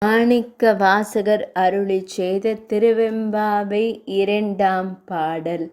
மாணிக்க வாசகர் அருளிச் செய்த திருவெம்பாவை இரண்டாம் பாடல்.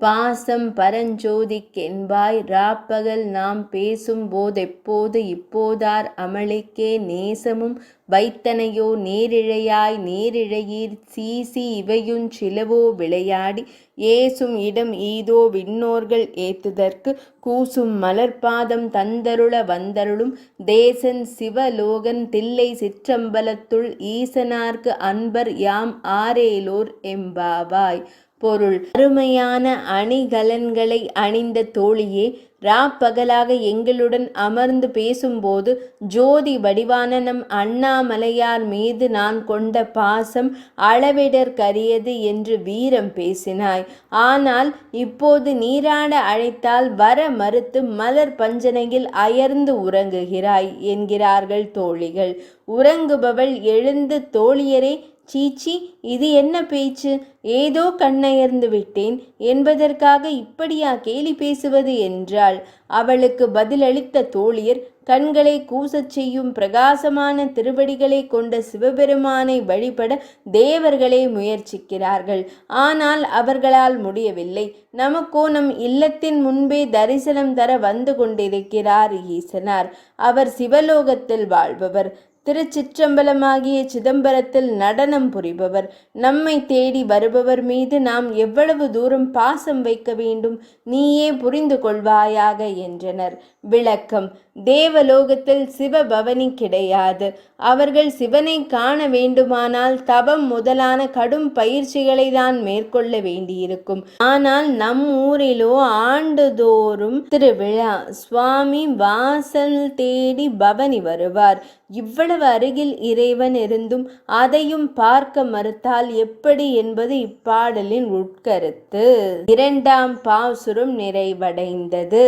பாசம் பரஞ்சோதிக்கென்பாய் ராப்பகல் நாம் பேசும் போதெப்போது இப்போதார் அமளிக்கே நேசமும் வைத்தனையோ நேரிழையாய் நேரிழையீர் சீசி இவையுஞ் சிலவோ விளையாடி ஏசும் இடம் ஈதோ விண்ணோர்கள் ஏத்துதற்கு கூசும் மலர்பாதம் தந்தருள வந்தருளும் தேசன் சிவலோகன் தில்லை சிற்றம்பலத்துள் ஈசனார்க்கு அன்பர் யாம் ஆரேலோர் எம்பாவாய். பொருள்: அருமையான அணிகலன்களை அணிந்த தோழியே, ராப்பகலாக எங்களுடன் அமர்ந்து பேசும்போது ஜோதி வடிவான நம் அண்ணாமலையார் மீது நான் கொண்ட பாசம் அளவிடற்கரியது என்று வீரம் பேசினாய். ஆனால் இப்போது நீராட அழைத்தால் வர மறுத்து மலர் பஞ்சனையில் அயர்ந்து உறங்குகிறாய் என்கிறார்கள் தோழிகள். உறங்குபவள் எழுந்து, தோழியரே, சீச்சி, இது என்ன பேச்சு? ஏதோ கண்ணயர்ந்து விட்டேன் என்பதற்காக இப்படியா கேலி பேசுவது என்றாள். அவளுக்கு பதிலளித்த தோழியர், கண்களை கூசச் செய்யும் பிரகாசமான திருவடிகளை கொண்ட சிவபெருமானை வழிபட தேவர்களே முயற்சிக்கிறார்கள். ஆனால் அவர்களால் முடியவில்லை. நமக்கோ நம் இல்லத்தின் முன்பே தரிசனம் தர வந்து கொண்டிருக்கிறார் ஈசனார். அவர் சிவலோகத்தில் வாழ்பவர். திருச்சிற்றம்பலமாகிய சிதம்பரத்தில் நடனம் புரிபவர். நம்மை தேடி வருபவர் மீது நாம் எவ்வளவு தூரம் பாசம் வைக்க வேண்டும்? நீயே புரிந்து கொள்வாயாக என்றனர். விளக்கம்: தேவலோகத்தில் சிவபவனி கிடையாது. அவர்கள் சிவனை காண வேண்டுமானால் தவம் முதலான கடும் பயிற்சிகளை தான் மேற்கொள்ள வேண்டியிருக்கும். ஆனால் நம் ஊரிலோ ஆண்டுதோறும் திருவிழா. சுவாமி வாசல் தேடி பவனி வருவார். இவ்வளவு அருகில் இறைவன் இருந்தும் அதையும் பார்க்க மறுத்தால் எப்படி என்பது இப்பாடலின் உட்கருத்து. இரண்டாம் பாசுரம் நிறைவடைந்தது.